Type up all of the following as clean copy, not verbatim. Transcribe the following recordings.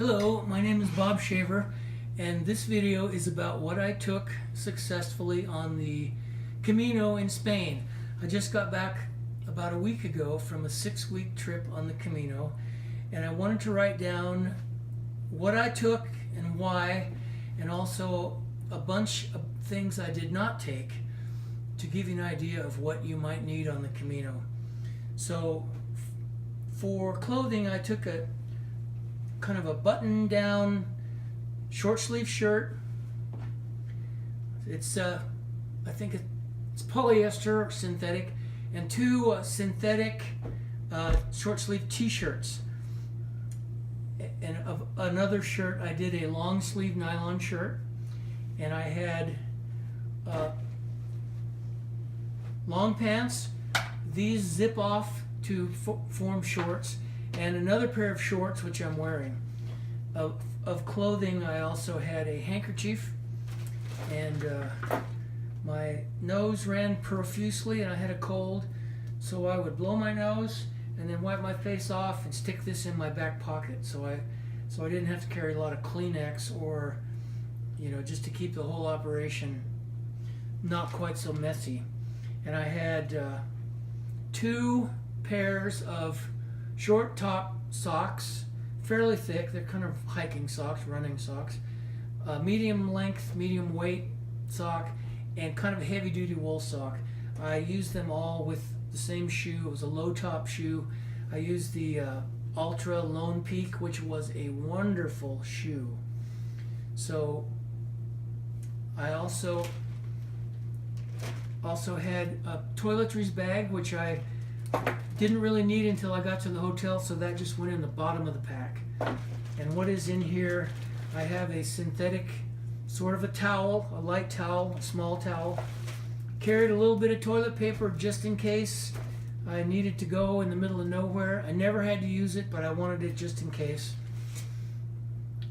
Hello, my name is Bob Shaver, and this video is about what I took successfully on the Camino in Spain. I just got back about a week ago from a 6-week trip on the Camino, and I wanted to write down what I took and why, and also a bunch of things I did not take to give you an idea of what you might need on the Camino. So for clothing, I took a kind of a button-down short sleeve shirt. It's I think it's polyester or synthetic, and two synthetic short sleeve t-shirts. And of another shirt, I did a long sleeve nylon shirt, and I had long pants. These zip off to form shorts, and another pair of shorts which I'm wearing. Of clothing, I also had a handkerchief, and my nose ran profusely and I had a cold, so I would blow my nose and then wipe my face off and stick this in my back pocket, so I didn't have to carry a lot of Kleenex, or just to keep the whole operation not quite so messy. And I had two pairs of short top socks, fairly thick. They're kind of hiking socks, running socks. Medium length, medium weight sock, and kind of a heavy duty wool sock. I used them all with the same shoe. It was a low top shoe. I used the Ultra Lone Peak, which was a wonderful shoe. So I also had a toiletries bag, which I didn't really need until I got to the hotel, so that just went in the bottom of the pack. And what is in here, I have a synthetic sort of a towel, a light towel, a small towel. Carried a little bit of toilet paper just in case I needed to go in the middle of nowhere. I never had to use it, but I wanted it just in case.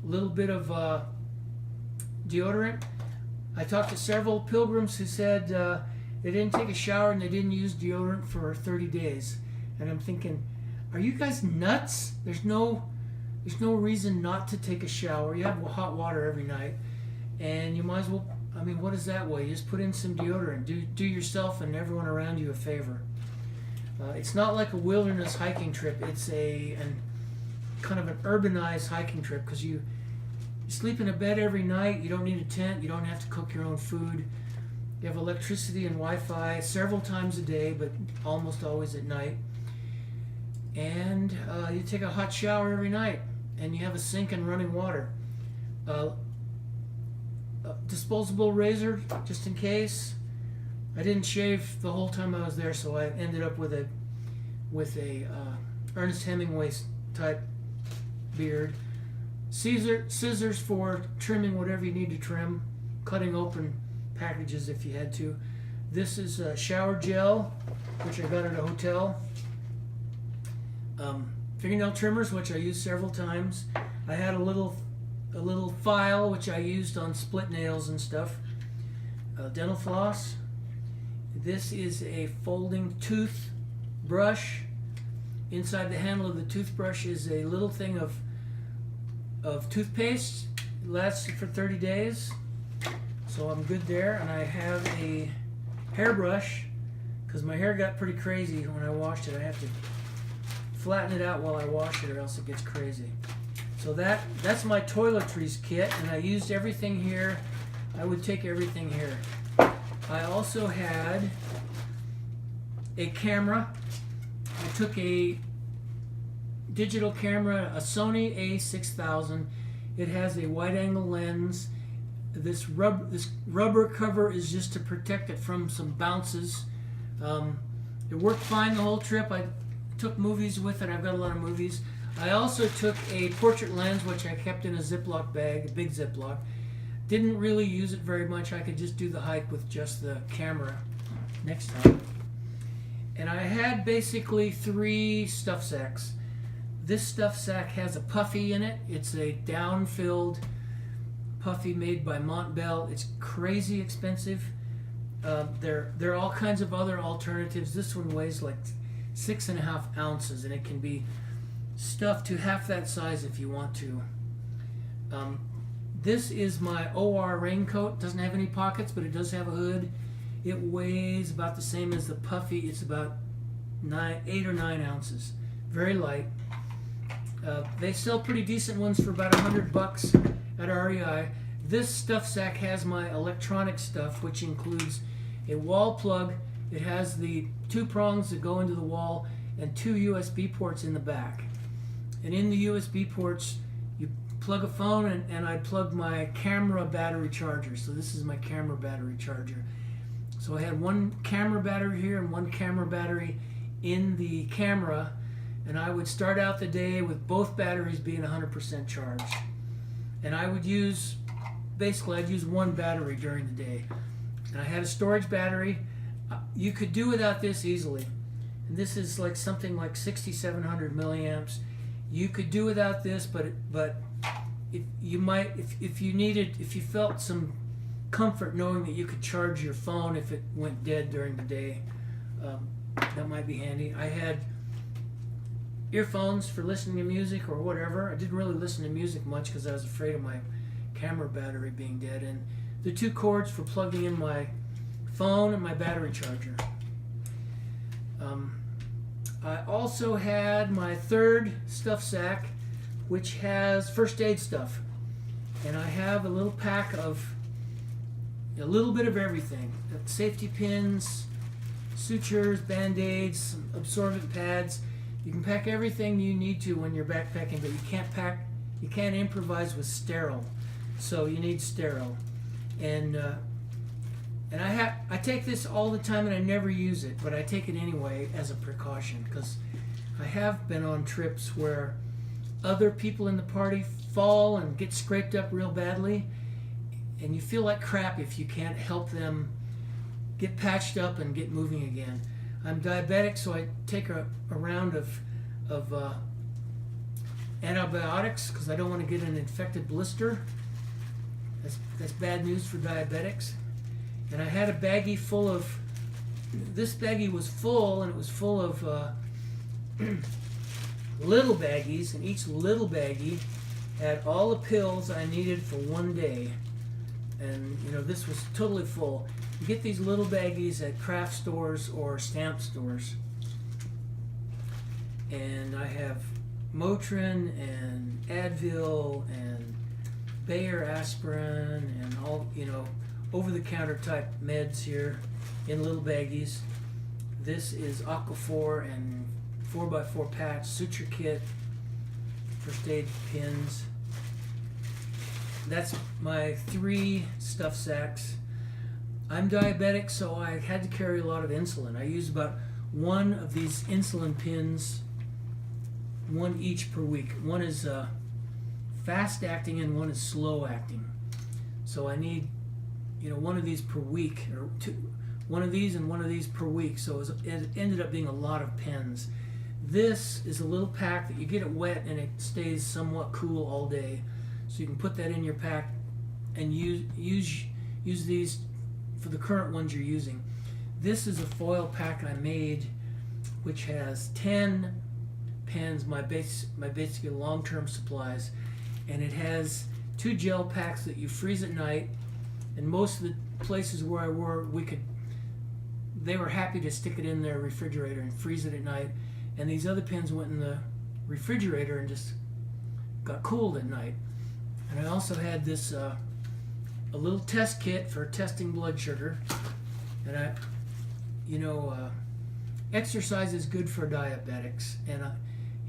A little bit of deodorant. I talked to several pilgrims who said they didn't take a shower and they didn't use deodorant for 30 days. And I'm thinking, are you guys nuts? There's no reason not to take a shower. You have hot water every night, and you might as well, I mean, what is that way? You just put in some deodorant. Do yourself and everyone around you a favor. It's not like a wilderness hiking trip. It's kind of an urbanized hiking trip, because you sleep in a bed every night. You don't need a tent. You don't have to cook your own food. You have electricity and Wi-Fi several times a day, but almost always at night. And you take a hot shower every night, and you have a sink and running water. A disposable razor, just in case. I didn't shave the whole time I was there, so I ended up with a Ernest Hemingway type beard. Scissors for trimming whatever you need to trim, cutting open packages if you had to. This is shower gel, which I got at a hotel. Fingernail trimmers, which I used several times. I had a little file which I used on split nails and stuff. Dental floss. This is a folding toothbrush. Inside the handle of the toothbrush is a little thing of toothpaste. It lasts for 30 days. So I'm good there. And I have a hairbrush, because my hair got pretty crazy when I washed it. I have to flatten it out while I wash it, or else it gets crazy. So that's my toiletries kit, and I used everything here. I would take everything here. I also had a camera. I took a digital camera, a Sony A6000. It has a wide-angle lens. This rubber cover is just to protect it from some bounces. It worked fine the whole trip. I took movies with it. I've got a lot of movies. I also took a portrait lens, which I kept in a Ziploc bag, a big Ziploc. Didn't really use it very much. I could just do the hike with just the camera next time. And I had basically 3 stuff sacks. This stuff sack has a puffy in it. It's a down-filled puffy made by Montbell. It's crazy expensive. There are all kinds of other alternatives. This one weighs like 6.5 ounces, and it can be stuffed to half that size if you want to. Um, this is my OR raincoat. It doesn't have any pockets, but it does have a hood. It weighs about the same as the Puffy. It's about 8 or 9 ounces. Very light. They sell pretty decent ones for about $100 at REI. This stuff sack has my electronic stuff, which includes a wall plug. It has the 2 prongs that go into the wall and 2 USB ports in the back. And in the USB ports, you plug a phone, and I plugged my camera battery charger. So this is my camera battery charger. So I had 1 camera battery here and 1 camera battery in the camera, and I would start out the day with both batteries being 100% charged. And I would use, basically I'd use 1 battery during the day. And I had a storage battery. You could do without this easily. And this is like something like 6,700 milliamps. You could do without this, but if you felt some comfort knowing that you could charge your phone if it went dead during the day, that might be handy. I had earphones for listening to music or whatever. I didn't really listen to music much because I was afraid of my camera battery being dead. And the 2 cords for plugging in my phone and my battery charger. I also had my 3rd stuff sack, which has first aid stuff. And I have a little pack of a little bit of everything. Safety pins, sutures, band-aids, absorbent pads. You can pack everything you need to when you're backpacking, but you can't improvise with sterile. So you need sterile. And I take this all the time and I never use it, but I take it anyway as a precaution, because I have been on trips where other people in the party fall and get scraped up real badly, and you feel like crap if you can't help them get patched up and get moving again. I'm diabetic, so I take a round of antibiotics because I don't want to get an infected blister. That's bad news for diabetics. And I had a baggie full of, this baggie was full, and it was full of little baggies, and each little baggie had all the pills I needed for 1 day. And this was totally full. You get these little baggies at craft stores or stamp stores. And I have Motrin and Advil and Bayer aspirin and all, over-the-counter type meds here in little baggies. This is Aquaphor and 4x4 patch, suture kit, first aid pins. That's my 3 stuff sacks. I'm diabetic, so I had to carry a lot of insulin. I use about 1 of these insulin pins, 1 each per week. 1 is fast acting and 1 is slow acting. So I need 1 of these per week, or 1 of these and 1 of these per week. So it ended up being a lot of pens. This is a little pack that you get it wet and it stays somewhat cool all day. So you can put that in your pack and use these for the current ones you're using. This is a foil pack I made, which has 10 pens, my basically long-term supplies, and it has 2 gel packs that you freeze at night. And most of the places where I were, they were happy to stick it in their refrigerator and freeze it at night. And these other pens went in the refrigerator and just got cooled at night. And I also had this a little test kit for testing blood sugar. And exercise is good for diabetics, and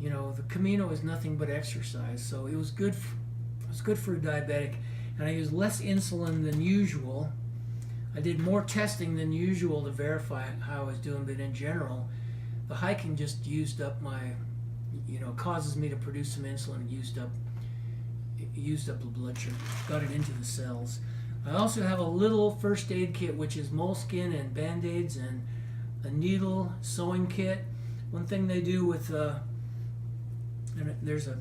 the Camino is nothing but exercise, so it was good for a diabetic. And I used less insulin than usual. I did more testing than usual to verify how I was doing, but in general, the hiking just used up my, causes me to produce some insulin, and used up the blood sugar, got it into the cells. I also have a little first aid kit, which is moleskin and band-aids and a needle sewing kit. One thing they do with, and there's a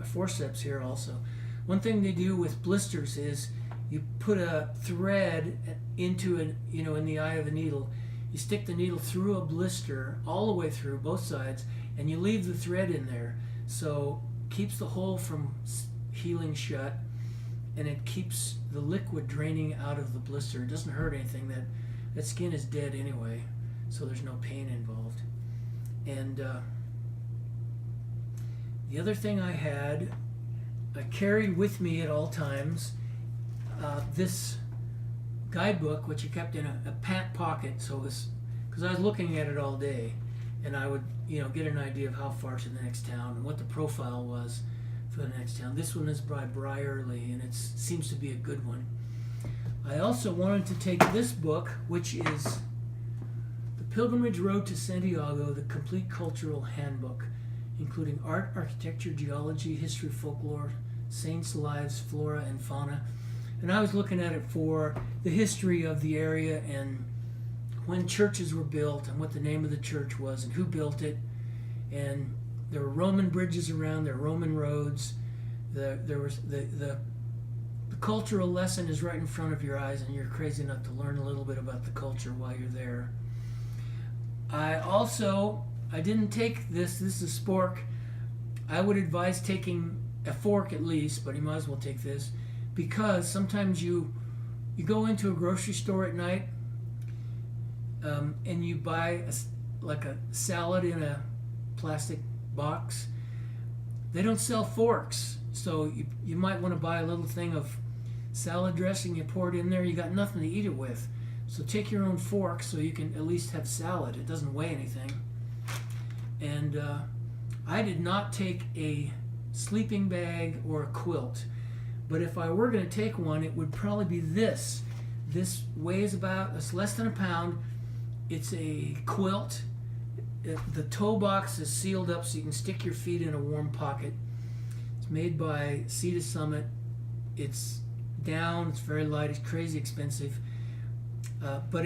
forceps here also. One thing they do with blisters is you put a thread into in the eye of the needle. You stick the needle through a blister all the way through both sides, and you leave the thread in there. So keeps the hole from healing shut, and it keeps the liquid draining out of the blister. It doesn't hurt anything. That skin is dead anyway, so there's no pain involved. And the other thing I carried with me at all times, this guidebook, which I kept in a pant pocket, so it was, because I was looking at it all day, and I would, get an idea of how far to the next town and what the profile was for the next town. This one is by Brierley, and it seems to be a good one. I also wanted to take this book, which is The Pilgrimage Road to Santiago, the Complete Cultural Handbook, including art, architecture, geology, history, folklore, saints' lives, flora, and fauna. And I was looking at it for the history of the area and when churches were built and what the name of the church was and who built it. And there were Roman bridges around, there were Roman roads. There was the cultural lesson is right in front of your eyes, and you're crazy enough to learn a little bit about the culture while you're there. I didn't take this. This is a spork. I would advise taking a fork at least, but you might as well take this, because sometimes you go into a grocery store at night and you buy a salad in a plastic box. They don't sell forks, so you might want to buy a little thing of salad dressing. You pour it in there, you got nothing to eat it with. So take your own fork so you can at least have salad. It doesn't weigh anything. And I did not take a sleeping bag or a quilt, but if I were going to take one, it would probably be this. This weighs it's less than a pound. It's a quilt. The toe box is sealed up so you can stick your feet in a warm pocket. It's made by Sea to Summit. It's down, it's very light, it's crazy expensive. But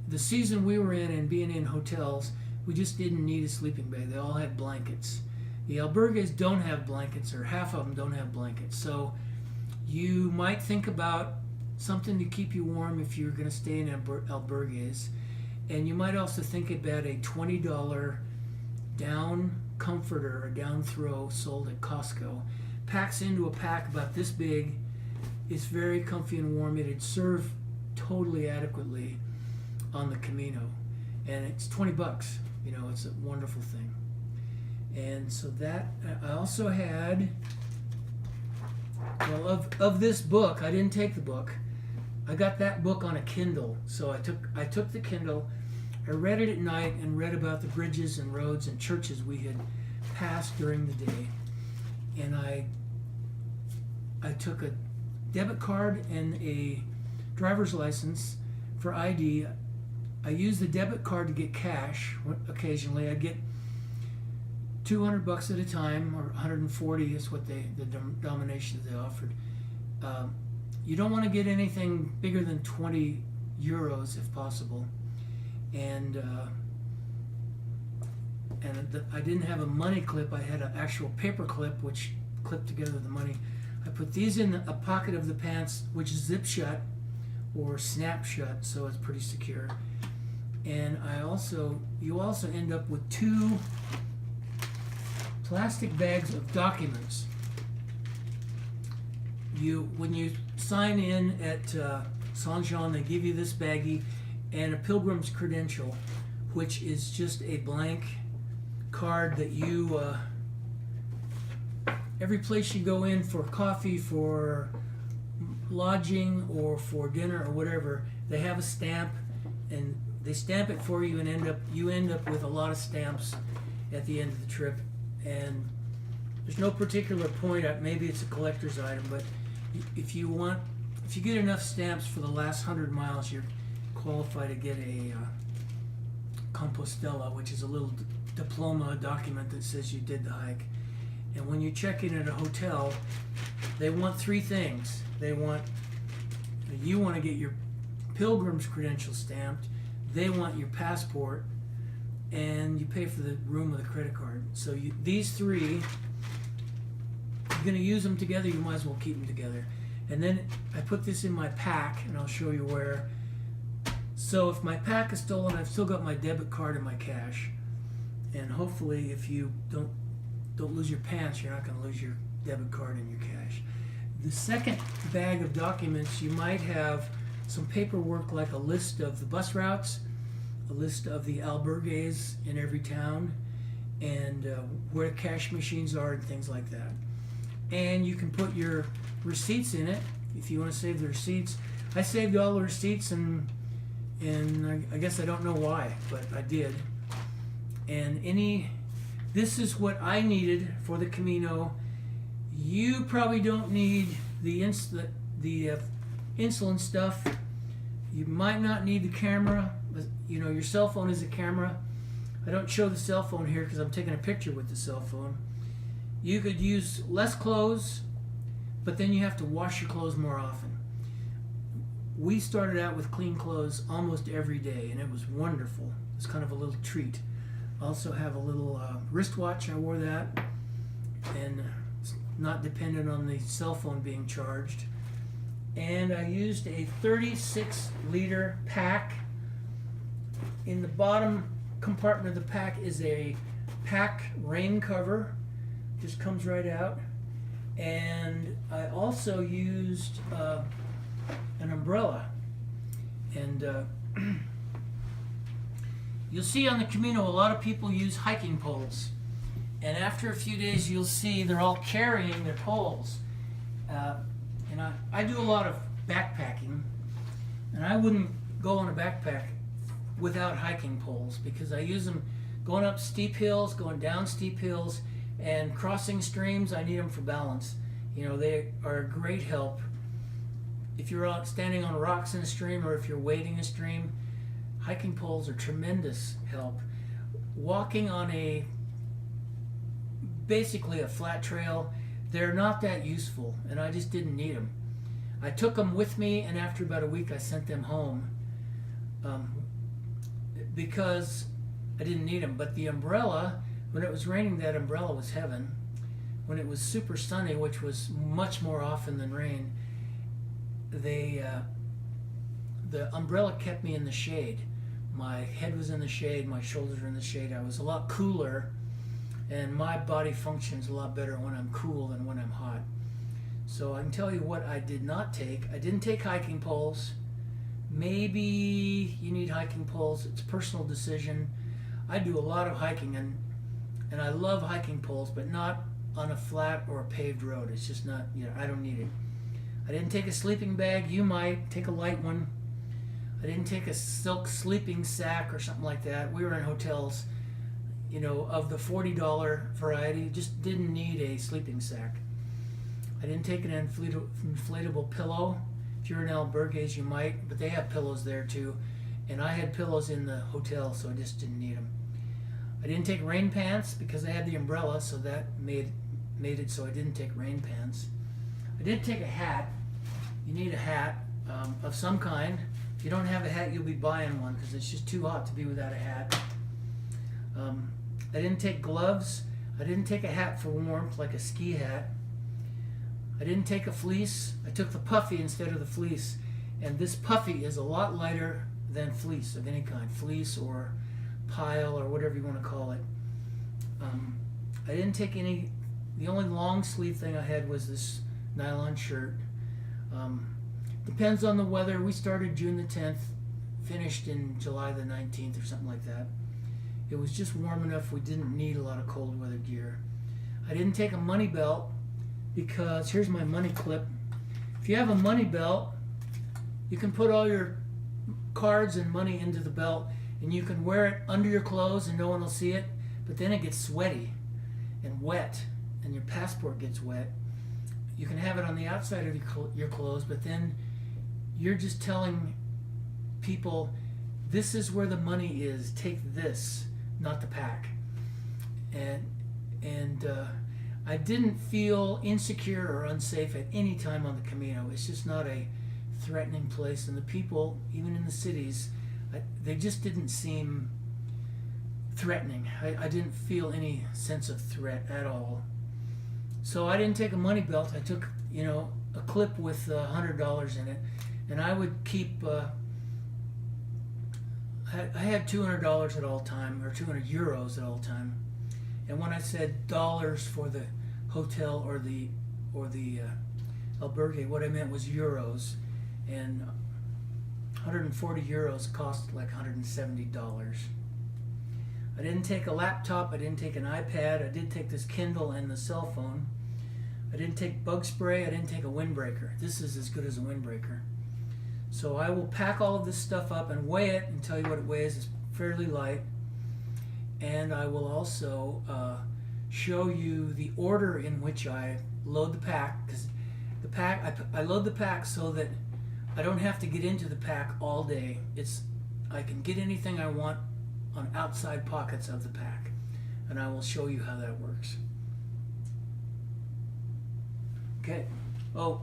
the season we were in and being in hotels, we just didn't need a sleeping bag. They all had blankets. The albergues don't have blankets, or half of them don't have blankets. So you might think about something to keep you warm if you're going to stay in albergues. And you might also think about a $20 down comforter or down throw sold at Costco. Packs into a pack about this big. It's very comfy and warm. It'd serve totally adequately on the Camino. And it's $20. It's a wonderful thing. And so that, I also had, of this book, I didn't take the book. I got that book on a Kindle. So I took the Kindle, I read it at night and read about the bridges and roads and churches we had passed during the day. And I took a debit card and a driver's license for ID. I used the debit card to get cash occasionally. I'd get $200 at a time, or 140 is what the denomination they offered. You don't want to get anything bigger than 20 euros if possible. And I didn't have a money clip. I had an actual paper clip which clipped together the money. I put these in a pocket of the pants, which zip shut or snap shut, so it's pretty secure. And you also end up with 2 plastic bags of documents. When you sign in at Saint Jean, they give you this baggie and a pilgrim's credential, which is just a blank card that you every place you go in for coffee, for lodging, or for dinner or whatever, they have a stamp, and they stamp it for you, and you end up with a lot of stamps at the end of the trip. And there's no particular point. Maybe it's a collector's item, but if you get enough stamps for the last 100 miles, you're qualified to get a Compostela, which is a little diploma document that says you did the hike. And when you check in at a hotel, they want 3 things. You want to get your pilgrim's credential stamped, they want your passport, and you pay for the room with a credit card. So these 3, you're going to use them together, you might as well keep them together. And then I put this in my pack, and I'll show you where. So if my pack is stolen, I've still got my debit card and my cash. And hopefully, if you don't don't lose your pants, you're not going to lose your debit card and your cash. The second bag of documents, you might have some paperwork like a list of the bus routes, a list of the albergues in every town, and where cash machines are and things like that. And you can put your receipts in it if you want to save the receipts. I saved all the receipts, and I guess I don't know why, but I did. And this is what I needed for the Camino. You probably don't need the insulin stuff. You might not need the camera. You know, your cell phone is a camera. I don't show the cell phone here because I'm taking a picture with the cell phone. You could use less clothes, but then you have to wash your clothes more often. We started out with clean clothes almost every day, and it was wonderful. It's kind of a little treat. I also have a little wristwatch. I wore that, and it's not dependent on the cell phone being charged. And I used a 36-liter pack. In the bottom compartment of the pack is a pack rain cover. Just comes right out. And I also used an umbrella. And you'll see on the Camino a lot of people use hiking poles. And after a few days you'll see they're all carrying their poles. And I do a lot of backpacking, and I wouldn't go on a backpack without hiking poles because I use them going up steep hills, going down steep hills, and crossing streams. I need them for balance. You know, they are a great help. If you're out standing on rocks in a stream or if you're wading a stream, hiking poles are tremendous help. Walking on basically a flat trail, they're not that useful, and I just didn't need them. I took them with me, and after about a week I sent them home because I didn't need them. But the umbrella, when it was raining, that umbrella was heaven. When it was super sunny, which was much more often than rain, the umbrella kept me in the shade. My head was in the shade, my shoulders were in the shade. I was a lot cooler, and my body functions a lot better when I'm cool than when I'm hot. So I can tell you what I did not take. I didn't take hiking poles. Maybe you need hiking poles. It's a personal decision. I do a lot of hiking, and I love hiking poles, but not on a flat or a paved road. It's just not, you know, I don't need it. I didn't take a sleeping bag. You might take a light one. I didn't take a silk sleeping sack or something like that. We were in hotels, you know, of the $40 variety. Just didn't need a sleeping sack. I didn't take an inflatable pillow. If you're in albergues, you might, but they have pillows there too. And I had pillows in the hotel, so I just didn't need them. I didn't take rain pants because I had the umbrella, so that made it so I didn't take rain pants. I did take a hat. You need a hat of some kind. If you don't have a hat, you'll be buying one because it's just too hot to be without a hat. I didn't take gloves. I didn't take a hat for warmth, like a ski hat. I didn't take a fleece. I took the puffy instead of the fleece. And this puffy is a lot lighter than fleece of any kind. Fleece or pile or whatever you want to call it. I didn't take any. The only long sleeve thing I had was this nylon shirt. Depends on the weather. We started June the 10th, finished in July the 19th or something like that. It was just warm enough we didn't need a lot of cold weather gear. I didn't take a money belt because here's my money clip. If you have a money belt, you can put all your cards and money into the belt, and you can wear it under your clothes and no one will see it, but then it gets sweaty and wet and your passport gets wet. You can have it on the outside of your clothes, but then you're just telling people, this is where the money is, take this, not the pack. And I didn't feel insecure or unsafe at any time on the Camino. It's just not a threatening place, and the people, even in the cities, they just didn't seem threatening. I didn't feel any sense of threat at all. So I didn't take a money belt. I took, you know, a clip with $100 in it, and I would keep. I had $200 at all time, or 200 euros at all time, And when I said dollars for the hotel or the albergue, what I meant was euros. And 140 euros cost like $170. I didn't take a laptop, I didn't take an iPad, I did take this Kindle and the cell phone. I didn't take bug spray, I didn't take a windbreaker. This is as good as a windbreaker. So I will pack all of this stuff up and weigh it and tell you what it weighs. It's fairly light. And I will also show you the order in which I load the pack, because the pack, I load the pack so that I don't have to get into the pack all day. I can get anything I want on outside pockets of the pack, and I will show you how that works. Okay. Oh,